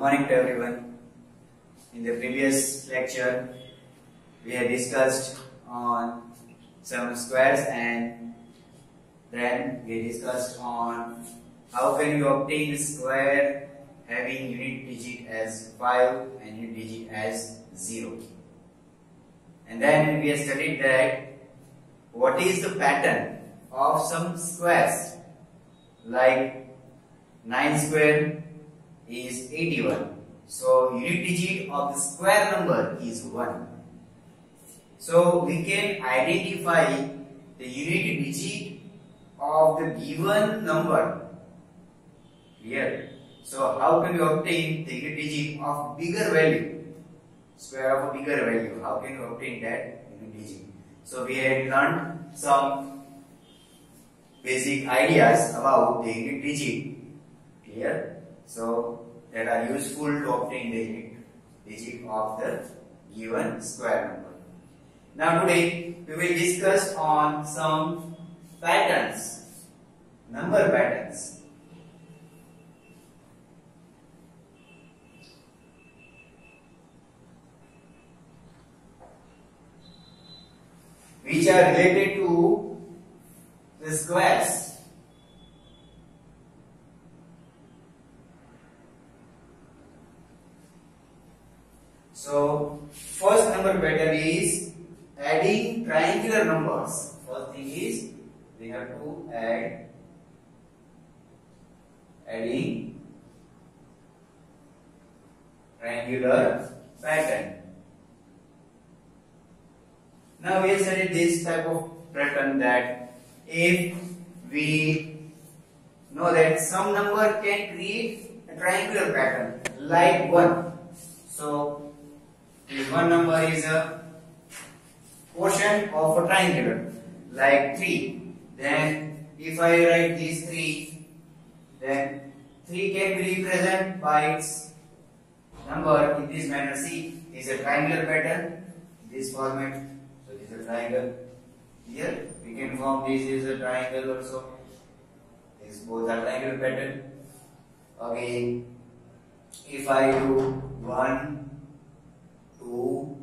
morning to everyone. In the previous lecture, we had discussed on some squares and then we discussed on how can you obtain a square having unit digit as 5 and unit digit as 0. And then we have studied that what is the pattern of some squares, like 9 square is 81. So unit digit of the square number is 1. So we can identify the unit digit of the given number. Clear? So how can you obtain the unit digit of bigger value? Square of a bigger value. How can you obtain that unit digit? So we had learned some basic ideas about the unit digit. Clear? So that are useful to obtain the unit digit of the given square number. Now today we will discuss on some patterns, number patterns. Which are related to the squares. So first number pattern is adding triangular numbers. First thing is we have to adding triangular pattern. Now we have studied this type of pattern that if we know that some number can create a triangular pattern like 1. So this one number is a quotient of a triangular like 3. Then if I write these 3, then 3 can be represented by its number in this manner. See, is a triangular pattern in this format. So this is a triangle. Here we can form this is a triangle also. These both are triangular pattern. Okay, if I do 1, 2,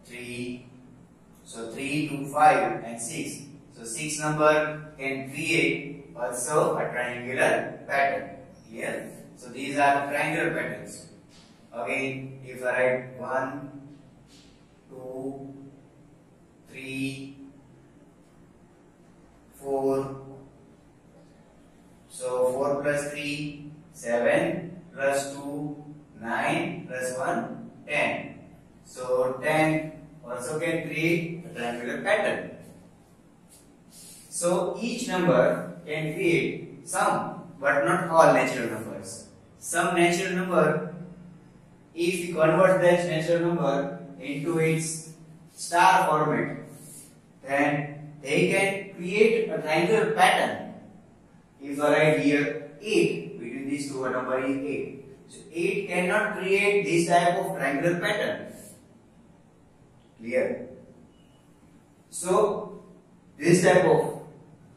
3, so 3 to 5 and 6. So 6 number can create also a triangular pattern. Here, so these are triangular patterns. Again, if I write 1, 2, 3, 4. So 4 plus 3, 7 plus 2, 9 plus 1, 10. So 10 also can create a triangular pattern. So each number can create some, but not all natural numbers. Some natural number, if we convert that natural number into its star format, then they can create a triangular pattern. If I write here 8, between these two a number is 8. So 8 cannot create this type of triangular pattern. Clear? So this type of,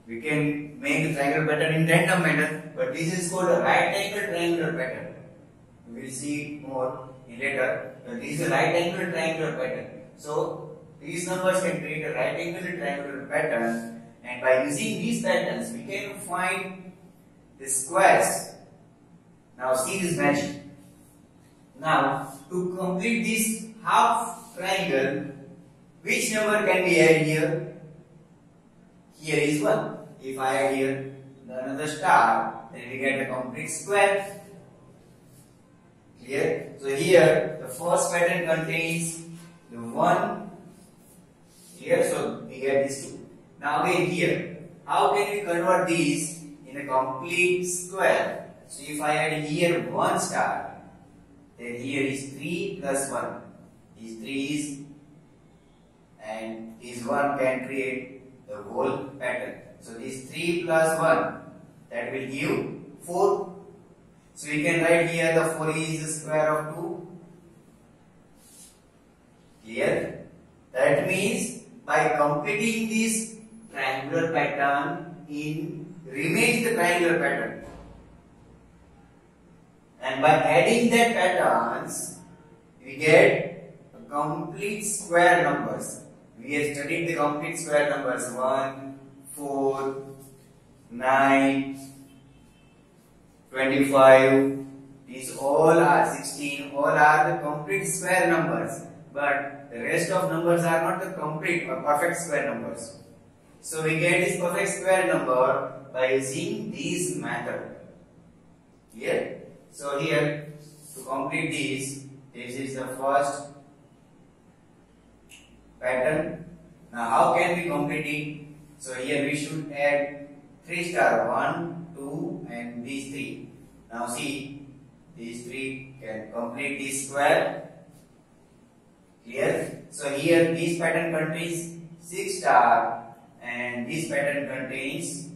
we can make a triangular pattern in random manner, but this is called a right angle triangular pattern. We will see more in later, but this is a right angle triangular pattern. So these numbers can create a right angle triangular pattern, and by using these patterns we can find the squares. Now see this magic. Now to complete this half triangle, which number can be added here? Here is 1. If I add here another star, then we get a complete square. Clear? So here the first pattern contains the 1. Here, so we get these 2. Now again here, how can we convert these in a complete square? So if I add here 1 star, then here is 3 plus 1. These 3 is, and this 1 can create the whole pattern. So this 3 plus 1, that will give 4. So we can write here the 4 is the square of 2. Clear? That means by completing this triangular pattern in remains the triangular pattern. And by adding that patterns, we get a complete square numbers. We have studied the complete square numbers 1, 4, 9, 25. These all are 16. All are the complete square numbers. But the rest of numbers are not the complete or perfect square numbers. So we get this perfect square number by using this method. Here. So here to complete this is the first pattern. Now how can we complete it? So here we should add 3 star 1, 2 and these 3. Now see, these 3 can complete this square. Here. So here this pattern contains 6 star and this pattern contains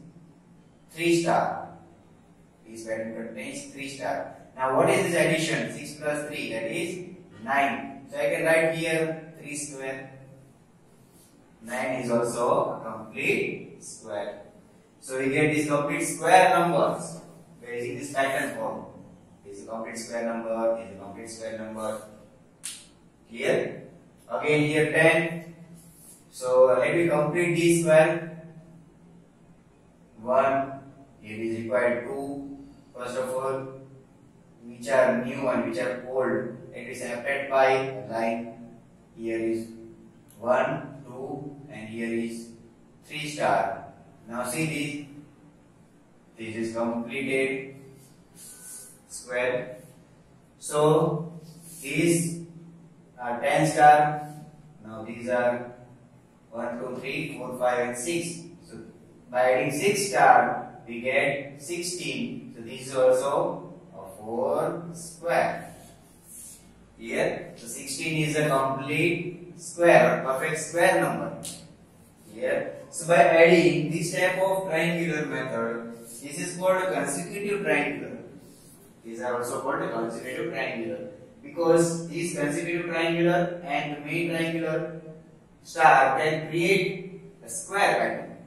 3 star. This pattern contains 3 star. Now what is this addition? 6 plus 3, that is 9. So I can write here 3 square. 9 is also a complete square. So we get these complete square numbers by using this pattern form. This is a complete square number, this is a complete square number. Here. Again here 10. So let me complete this square. 1. Here is required 2. First of all, which are new and which are old, it is separated by a line. Here is 1, 2 and here is 3 star. Now see this is completed square. So these are 10 star. Now these are 1, 2, 3, 4, 5 and 6. So by adding 6 star we get 16. So this is also a 4 square. Here, so 16 is a complete square or perfect square number. Here, so by adding this type of triangular method, this is called a consecutive triangular. These are also called a consecutive triangular because this consecutive triangular and the main triangular star can create a square pattern.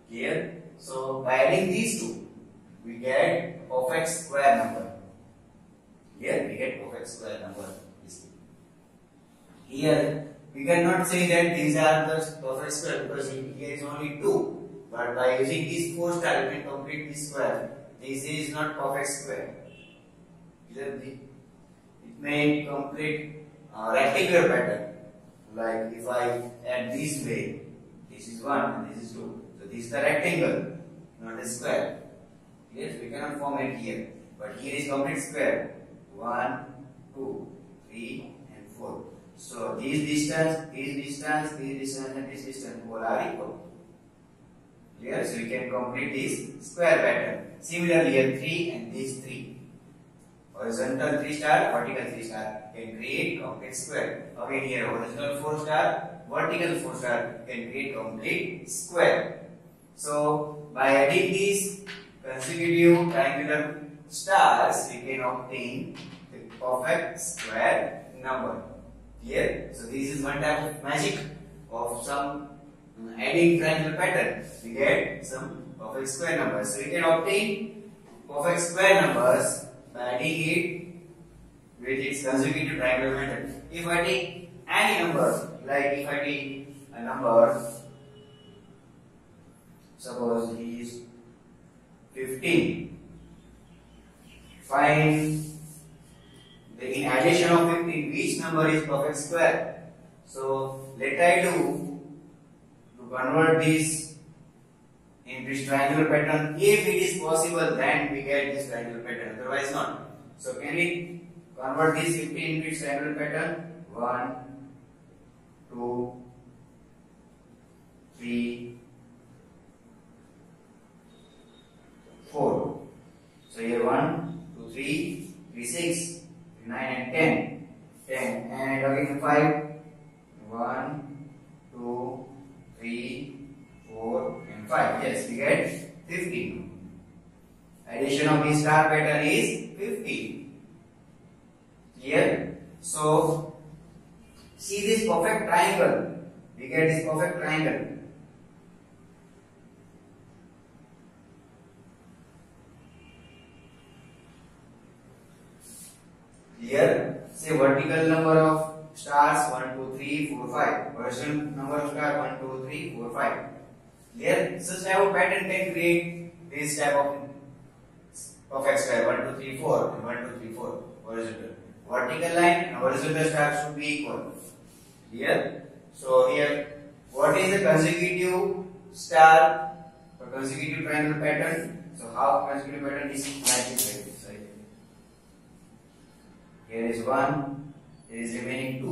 Here, so by adding these two, we get perfect square number. Here we get perfect square number. Here we cannot say that these are the perfect square because here is only 2. But by using this 4 star, we can complete this square. This is not perfect square. It may complete rectangular pattern. Like if I add this way, this is 1 and this is 2. So this is the rectangle, not a square. Yes, we cannot form it here. But here is complete square. 1, 2, 3 and 4. So this distance, and this distance all are equal. Here, so we can complete this square pattern. Similarly, here 3 and these 3. Horizontal 3 star, vertical 3 star can create complete square. Again here horizontal 4 star, vertical 4 star can create complete square. So by adding these consecutive triangular stars, we can obtain the perfect square number. Here, so this is one type of magic of some adding triangular pattern. We get some perfect square numbers. So we can obtain perfect square numbers by adding it with its consecutive triangular method. If I take any number, like if I take a number, suppose he is 15, find the addition of 15, which number is perfect square. So let I do to convert this into this triangular pattern. If it is possible, then we get this triangular pattern, otherwise not. So can we convert this 15 into its triangular pattern? 1, 2, 3, 4. So here 1, 2, 3, 3, 6, 9 and 10. 10 and again 5. 1, 2, 3, 4 and 5. Yes, we get 15. Addition of this star pattern is 15. Here, so see this perfect triangle. We get this perfect triangle. Here, say vertical number of stars 1, 2, 3, 4, 5. Horizontal number of stars 1, 2, 3, 4, 5. Here, such type of pattern can create this type of perfect square 1, 2, 3, 4 and 1, 2, 3, 4 horizontal. Vertical line and horizontal stars should be equal. Here, so here, what is the consecutive star or consecutive triangle pattern? So how consecutive pattern is like this? Here is 1, here is remaining 2,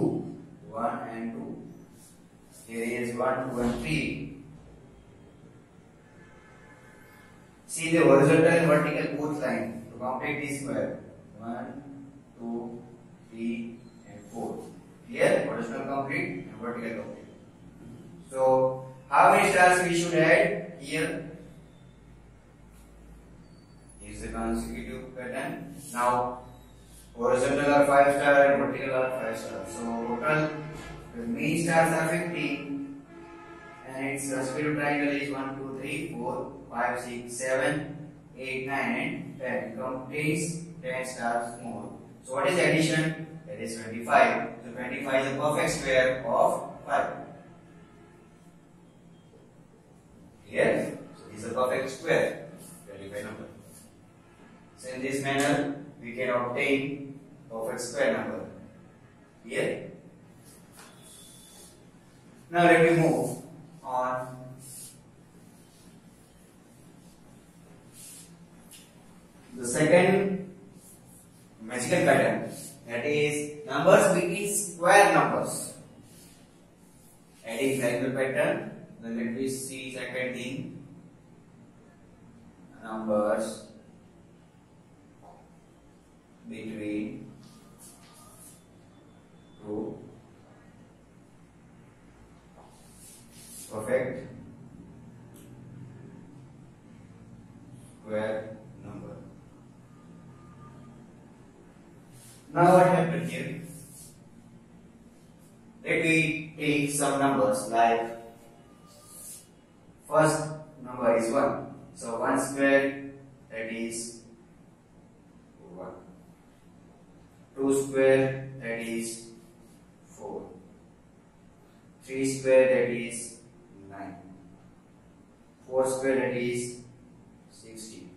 1 and 2. Here is 1, 2 and 3. See the horizontal and vertical both lines to complete this square. 1, 2, 3 and 4. Here horizontal complete and vertical complete. So how many stars we should add here? Is the consecutive pattern. Now horizontal are 5 stars and vertical are 5 stars. So total the mean stars are 15 and its consecutive triangle is 1, 2, 3, 4, 5, 6, 7, 8, 9 and 10. It contains 10 stars more. So what is the addition? That is 25. So 25 is a perfect square of 5. Here, so this is a perfect square. 25 number. So in this manner, we can obtain perfect square number. Here. Now let me move on. The second magical pattern, that is numbers between square numbers. Adding triangle pattern. Then let me see second thing. Numbers between two perfect square number. Now what happened here? Let me take some numbers like first number is 1. So 1 square, that is 1. 2 square, that is 4. 3 square, that is 9. 4 square, that is 16.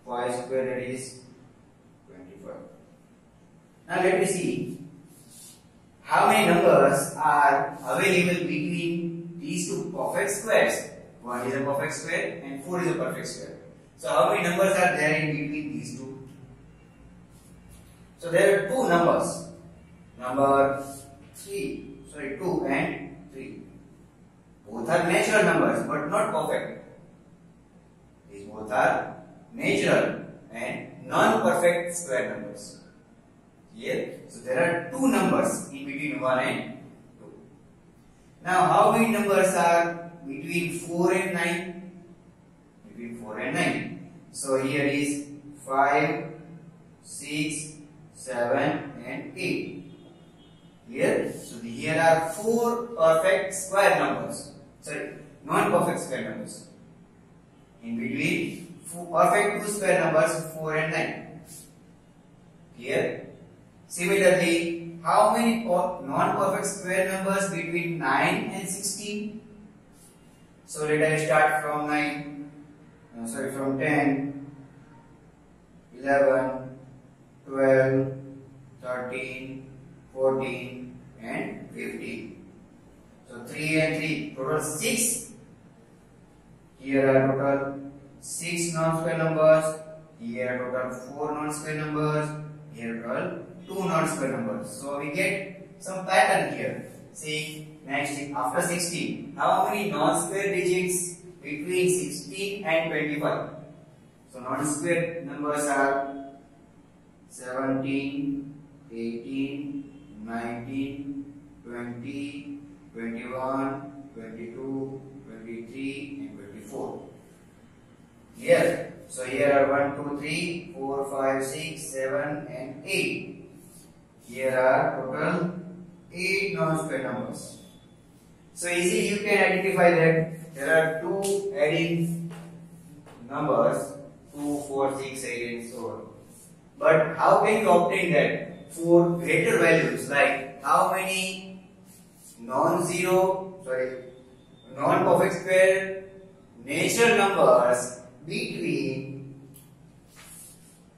5 square, that is 25. Now let me see how many numbers are available between these two perfect squares. 1 is a perfect square and 4 is a perfect square. So how many numbers are there in between these two? So there are two numbers. Number 2 and 3. Both are natural numbers but not perfect. These both are natural and non-perfect square numbers. Here, so there are two numbers in between 1 and 2. Now how many numbers are between 4 and 9? Between 4 and 9. So here is 5, 6, 7 and 8. Here, so here are 4 perfect square numbers. Sorry, non-perfect square numbers. In between perfect 2 square numbers 4 and 9. Here, similarly, how many non-perfect square numbers between 9 and 16? So let us start from from 10, 11, 12, 13, 14 and 15. So 3 and 3, total 6. Here are total 6 non-square numbers. Here are total 4 non-square numbers. Here total 2 non-square numbers. So we get some pattern here. See, next after 16, how many non-square digits between 16 and 25? So non-square numbers are 17, 18, 19, 20, 21, 22, 23 and 24. Here, so here are 1, 2, 3, 4, 5, 6, 7 and 8. Here are total 8 non-square numbers. So easily you can identify that there are 2 adding numbers 2, 4, 6, 8 and so on. But how can you obtain that? For greater values, like how many non-perfect square natural numbers between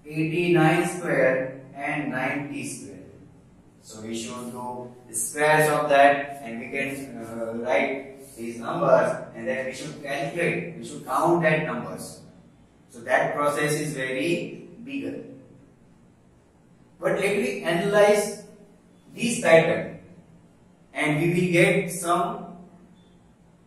89 square and 90 square. So we should do the squares of that, and we can write these numbers, and then we should calculate, we should count that numbers. So that process is very bigger. But let me analyze this pattern, and we will get some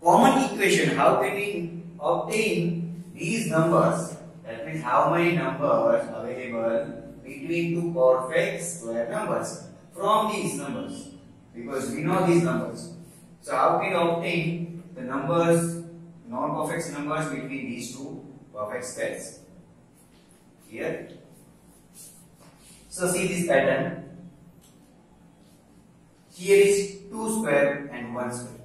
common equation. How can we obtain these numbers? That means how many numbers available between two perfect square numbers from these numbers, because we know these numbers. So how can we obtain the numbers, non-perfect numbers between these two perfect squares? Here. So see this pattern. Here is 2 square and 1 square.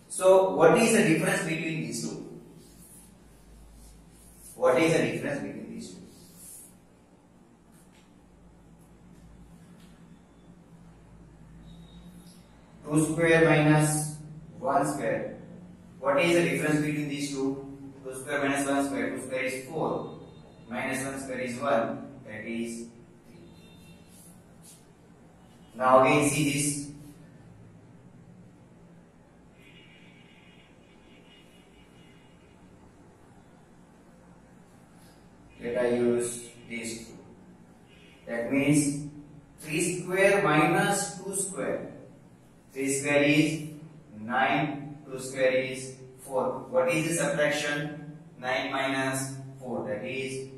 So what is the difference between these two? What is the difference between these two? Two square minus 1 square. What is the difference between these two? 2 square minus 1 square. 2 square is 4. Minus 1 square is 1. That is 3. Now again see this. Let I use these two. That means 3 square minus 2 square. 3 square is 9, 2 square is 4. What is the subtraction? 9 minus 4, that is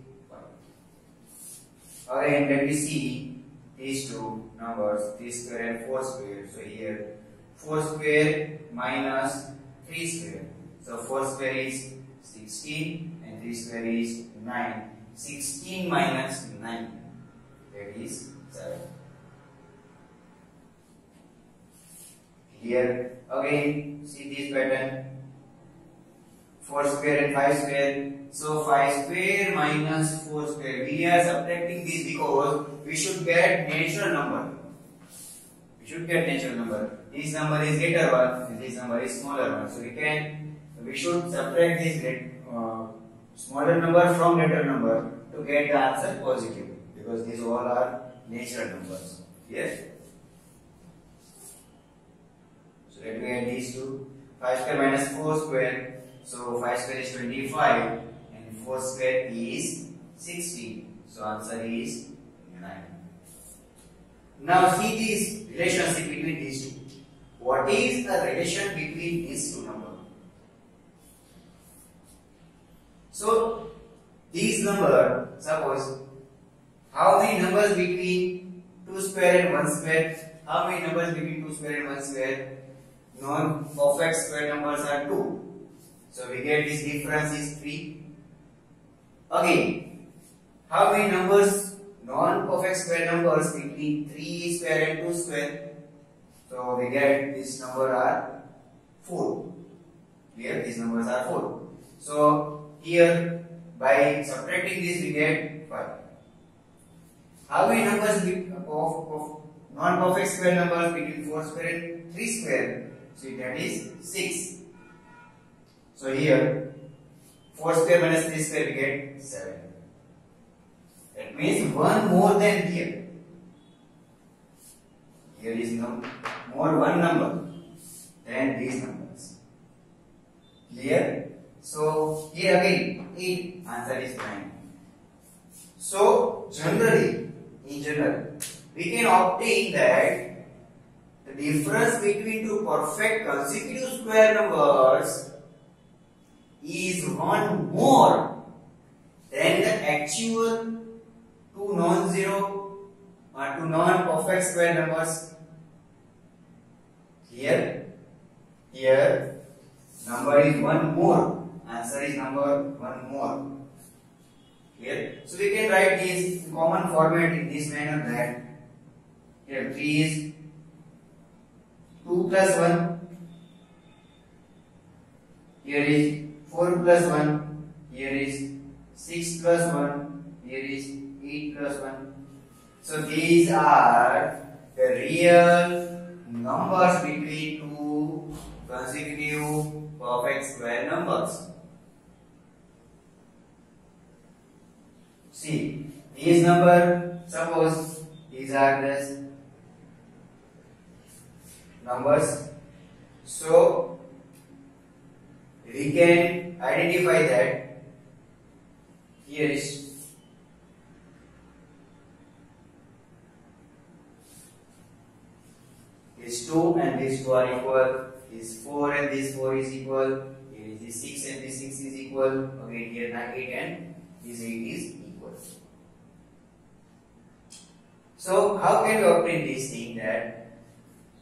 5. Again, let me see these two numbers, 3 square and 4 square. So here 4 square minus 3 square. So 4 square is 16 and 3 square is 9. 16 minus 9, that is 7. Here again see this pattern, 4 square and 5 square. So 5 square minus 4 square. We are subtracting this because we should get natural number. We should get natural number. This number is greater one and this number is smaller one. So we should subtract this smaller number from greater number to get the answer positive, because these all are natural numbers. Yes. So let me add these two. 5 square minus 4 square. So 5 square is 25 and 4 square is 16. So answer is 9. Now see this relationship between these two. What is the relation between these two numbers? So these numbers, suppose, how many numbers between 2 square and 1 square? How many numbers between 2 square and 1 square? Non-perfect square numbers are 2. So we get this difference is 3. Again, how many numbers, non-perfect square numbers between 3 square and 2 square? So we get this number are 4. Here these numbers are 4. So here by subtracting this we get 5. How many numbers of non-perfect square numbers between 4 square and 3 square? So that is 6. So here 4 square minus 3 square we get 7. That means one more than here. Here is more one number than these numbers. Clear? So here again 8, answer is 9. So in general, we can obtain that the difference between two perfect consecutive square numbers is one more than the actual two non-zero or two non-perfect square numbers. Here number is one more. Answer is number one more. Clear? So we can write this in common format in this manner that here 3 is 2 plus 1. Here is 4 plus 1. Here is 6 plus 1. Here is 8 plus 1. So these are the real numbers between two consecutive perfect square numbers. See, these numbers, suppose these are the numbers. So we can identify that here is these 2 and these 2 are equal, this 4 and this 4 is equal, here is this 6 and this 6 is equal, again here 8 and this 8 is equal. So how can we obtain this thing that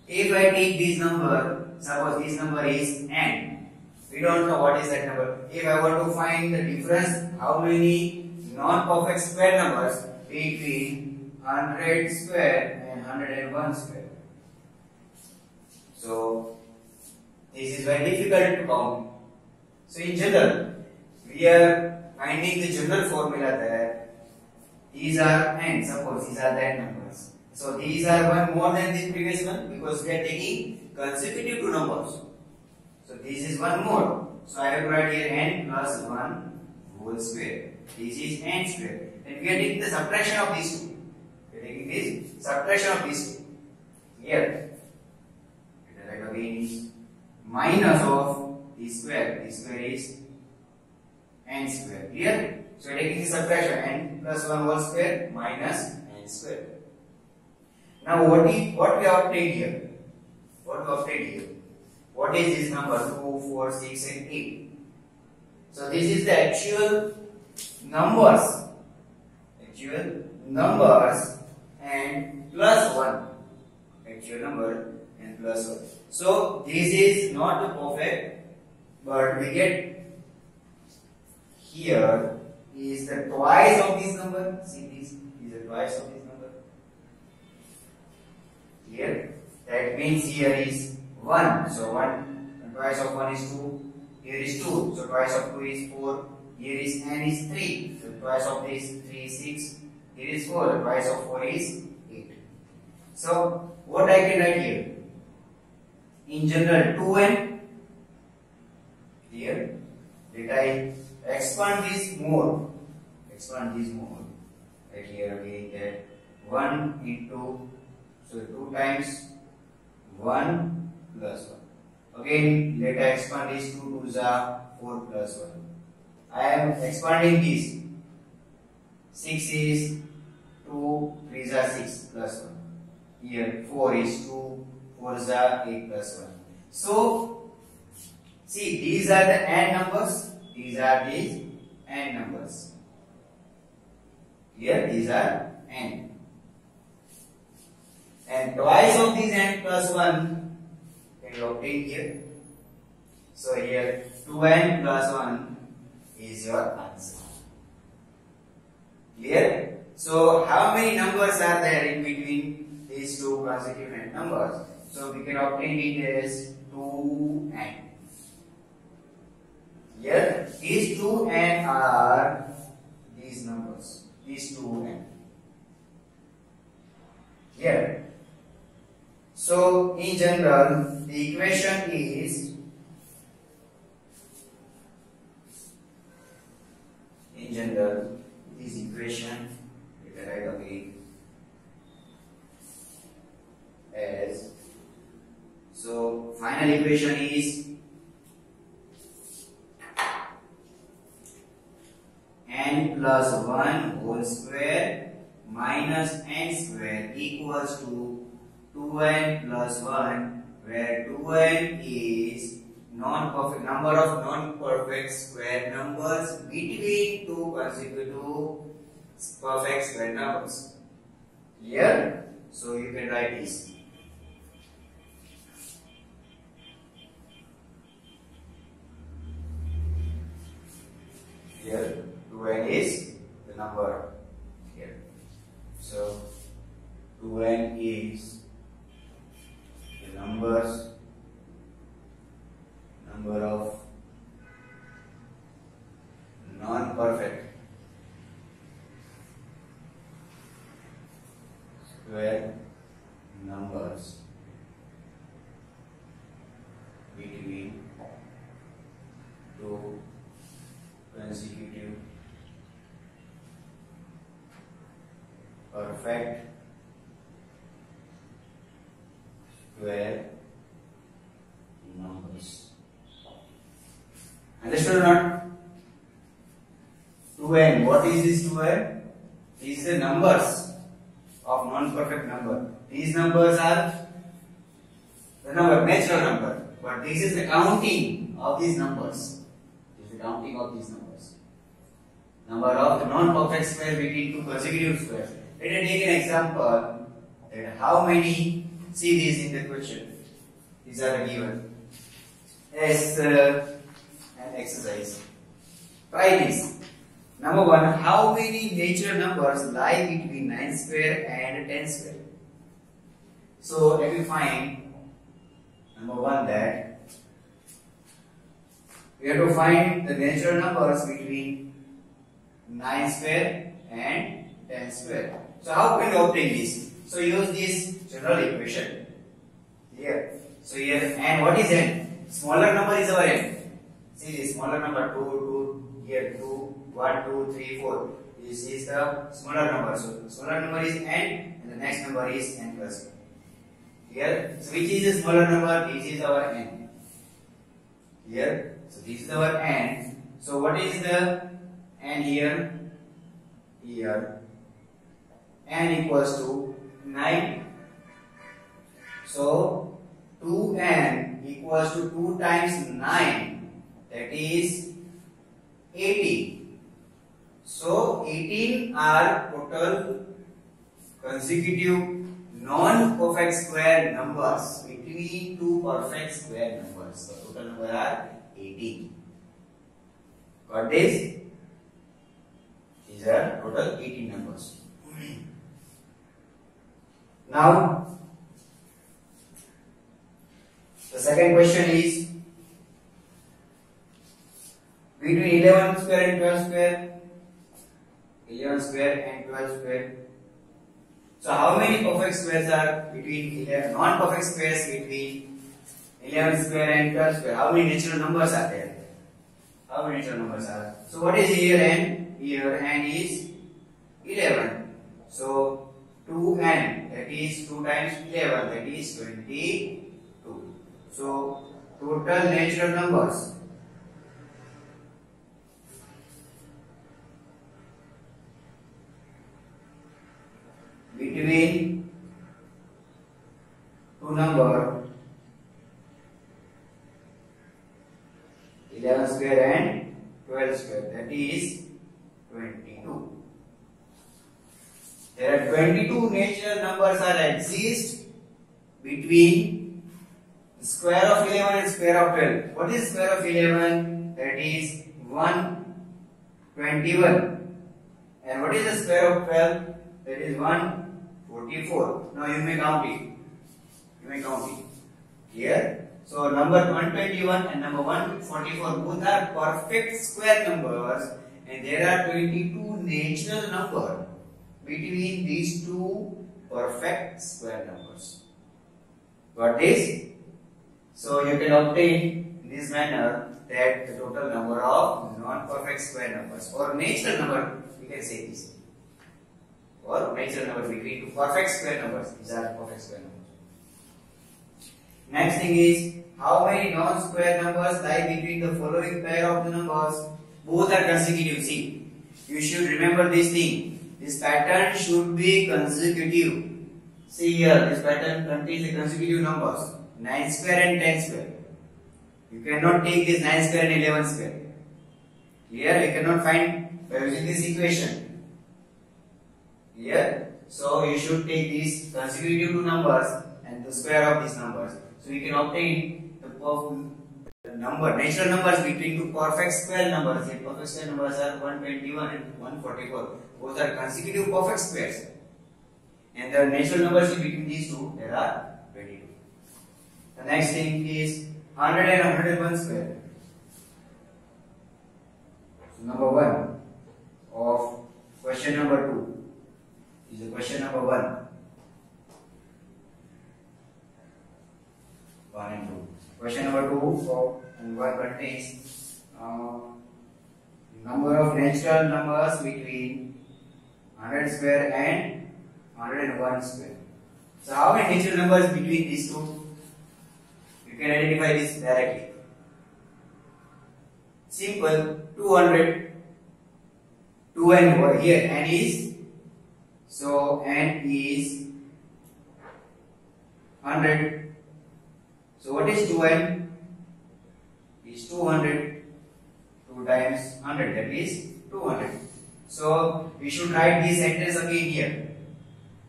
if I take this number, suppose this number is n, we don't know what is that number. If I want to find the difference, how many non-perfect square numbers between 100 square and 101 square. So this is very difficult to count. So in general, we are finding the general formula that these are n, suppose these are the n numbers. So these are one more than the previous one because we are taking consecutive two numbers. So this is one more. So I have to write here n plus 1 whole square. This is n square. And we are taking the subtraction of these two. We are taking this subtraction of these two. Here, let again is minus of this square. This square is n square. Clear? So we are taking the subtraction n plus 1 whole square minus n square. Now what we obtained here? What we obtained here? What is this number? 2, 4, 6 and 8. So this is the actual numbers. Actual numbers and plus 1. Actual number and plus 1. So this is not the perfect, but we get here is the twice of this number. See, this is the twice of this number. Here, that means here is 1. So 1 twice of 1 is 2. Here is 2. So twice of 2 is 4. Here is n is 3. So twice of this 3 is 6. Here is 4. Twice of 4 is 8. So what I can write here? In general 2n. Here, let I expand this more. Expand this more. Right here again that 1 into, so 2 times 1 plus 1. Again, let us expand this 2 to the 4 plus 1. I am expanding this. 6 is 2, 3 is 6 plus 1. Here 4 is 2, 4 is 8 plus 1. So, see, these are the n numbers. These are these n numbers. Here, these are n. And twice of these n plus 1 can you obtain here. So here 2n plus 1 is your answer. Clear? So how many numbers are there in between these two consecutive numbers? So we can obtain it as 2n. Here these 2n are these numbers. These 2n. Here. So in general, the equation is this equation we can write again as, so final equation is n plus 1 whole square minus n square equals to 2n plus 1, where 2n is non-perfect number of non-perfect square numbers between two consecutive perfect square numbers. Here, so you can write this. Here, 2n is the number here. So 2n is the number of non-perfect perfect square numbers. Understood or not? 2n. What is this 2n? These are the numbers of non-perfect number. These numbers are the number, natural number. But this is the counting of these numbers. This is the counting of these numbers. Number of the non-perfect square between two consecutive squares. Let us take an example that how many, see these in the question. These are given as an exercise. Try this. Number 1, how many natural numbers lie between 9 square and 10 square? So let me find number 1 that we have to find the natural numbers between 9 square and 10 square. So how can we obtain this? So use this general equation here. So here, and what is n? Smaller number is our n. See this smaller number 2, here 2, 1, 2, 3, 4. This is the smaller number. So smaller number is n and the next number is n plus 1. Here, so which is the smaller number? This is our n. Here, so this is our n. So what is the n here? Here, n equals to 9. So 2n equals to 2 times 9, that is 80. So 18 are total consecutive non-perfect square numbers between two perfect square numbers. So total number are 18. Got this? These are total 18 numbers. Now the second question is between 11 square and 12 square. 11 square and 12 square. So how many perfect squares are between 11 non-perfect squares between 11 square and 12 square? How many natural numbers are there? How many natural numbers are? So what is here n? Here n is 11. So 2n, that is 2 times 11, that is 22. So total natural numbers between two number 11 square and 12 square, that is 22. There are 22 natural numbers are exist between the square of 11 and square of 12. What is square of 11? That is 121. And what is the square of 12? That is 144. Now you may count it. You may count it. Here. So number 121 and number 144 both are perfect square numbers, and there are 22 natural numbers between these two perfect square numbers. Got this? So you can obtain in this manner that the total number of non-perfect square numbers or natural number, we can say this, or natural number between two perfect square numbers. These are perfect square numbers. Next thing is, how many non-square numbers lie between the following pair of the numbers? Both are consecutive. See, you should remember this thing. This pattern should be consecutive. See here, this pattern contains the consecutive numbers 9 square and 10 square. You cannot take this 9 square and 11 square. Here you cannot find by using this equation. Here, so you should take these consecutive two numbers and the square of these numbers. So you can obtain the number, natural numbers between two perfect square numbers. The perfect square numbers are 121 and 144. Both are consecutive perfect squares. And the natural numbers between these two, there are 22. The next thing is 100 and 101 square. So number 1 of question number 2 is the question number 1. 1 and 2. Question number 2 and 1 contains number of natural numbers between 100 square and 101 square. So how many natural numbers between these two? You can identify this directly. Simple. 200. 2 and over here n is, so n is 100. So what is 2n? Is 200. 2 times 100, that is 200. So we should write this sentence again here.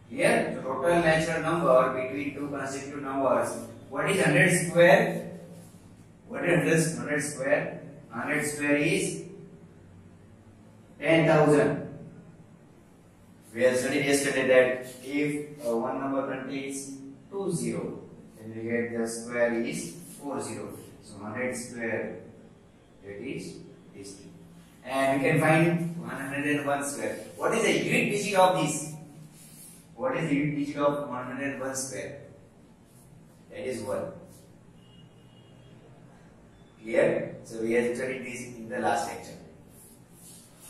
Here, the total natural number between two consecutive numbers. What is 100 square? What is 100 square? 100 square is 10,000. We have studied yesterday that if one number contains 2 zeros, then we get the square is 4 zeros. So 100 square, that is this thing. And we can find 101 square. What is the unit digit of this? What is the unit digit of 101 square? That is 1. Clear? So we have studied this in the last lecture.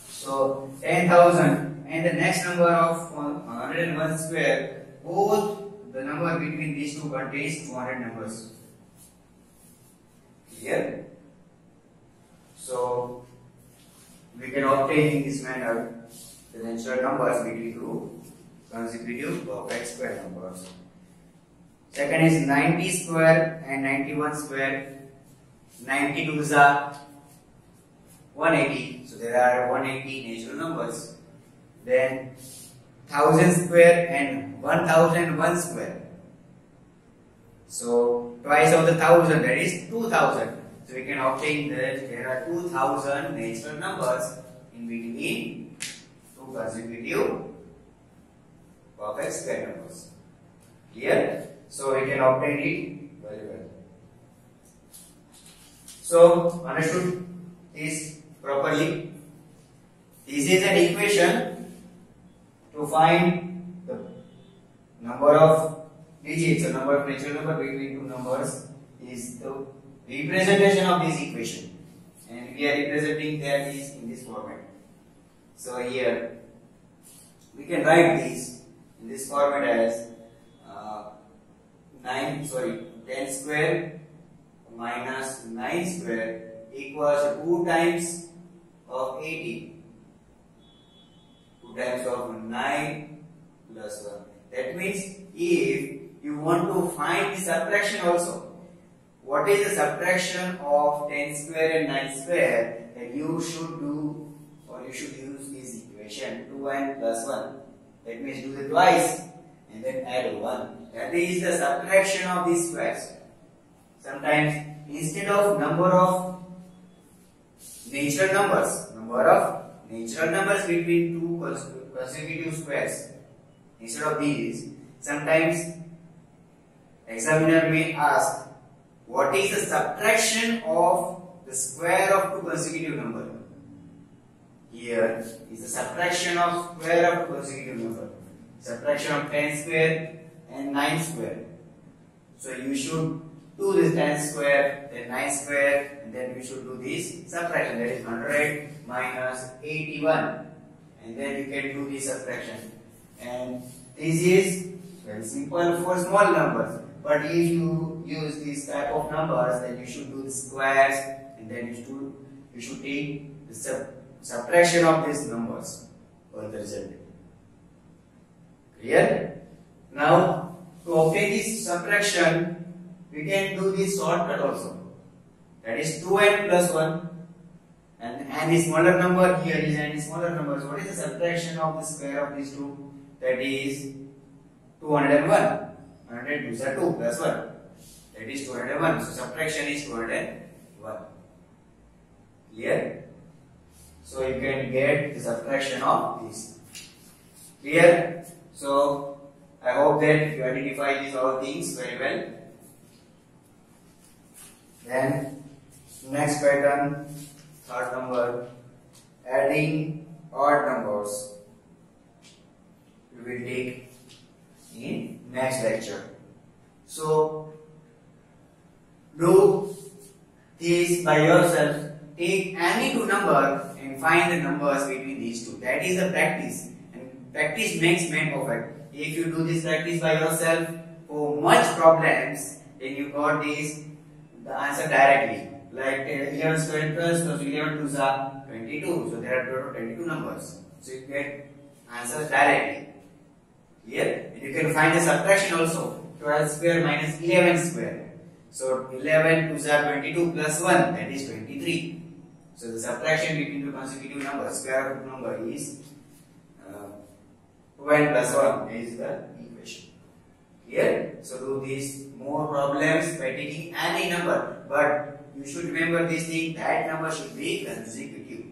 So 10,000 and the next number of 101 square, both the number between these two contains 200 numbers. Clear? So we can obtain in this manner the natural numbers between two consecutive perfect square numbers. Second is 90 square and 91 square. 92 is 180, so there are 180 natural numbers. Then 1000 square and 1001 square. So twice of the 1000, that is 2000. So we can obtain that there are 2000 natural numbers in between two consecutive perfect square numbers. Clear? So we can obtain it very well. So understood this properly. This is an equation to find the number of digits, the number of natural number between two numbers is the representation of this equation, and we are representing that is in this format. So here we can write this in this format as 10 square minus 9 square equals 2 times of 80. 2 times of 9 plus 1. That means if you want to find the subtraction also, what is the subtraction of 10 square and 9 square, then you should do, or you should use this equation 2n plus 1. That means do it twice and then add 1. That is the subtraction of these squares. Sometimes instead of number of natural numbers between two consecutive squares, instead of these, sometimes examiner may ask, what is the subtraction of the square of two consecutive numbers? Here is the subtraction of square of two consecutive numbers. Subtraction of 10 square and 9 square. So you should do this 10 square, then 9 square, and then we should do this subtraction. That is 100 minus 81. And then you can do this subtraction. And this is very simple for small numbers. But if you use this type of numbers, then you should do the squares, and then you should take the subtraction of these numbers for the result. Clear? Now, to obtain this subtraction, we can do this shortcut also. That is 2n plus 1. And n is smaller number, here is n is smaller number. So what is the subtraction of the square of these two? That is 201. 100 2 are 2 plus 1. That is 201. So subtraction is 201. Clear? So you can get the subtraction of this. Clear? So I hope that you identify these all things very well. Then next pattern, third number, adding odd numbers, we will take in next lecture. So do this by yourself. Take any two numbers and find the numbers between these two. That is the practice, and practice makes man perfect. if you do this practice by yourself for much problems, then you got the answer directly. Like 11 square plus 11 twos are 22. So there are total 22 numbers. So you get answer directly. Here you can find the subtraction also. 12 square minus 11 square. So 11 twos are 22 plus 1, that is 23. So the subtraction between two consecutive numbers, square root number is 12 plus 1 is the equation. Here, so do these more problems by taking any number, but you should remember this thing, that number should be consecutive.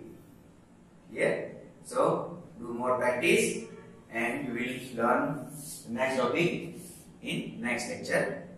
Here, so do more practice and you will learn the next topic in next lecture.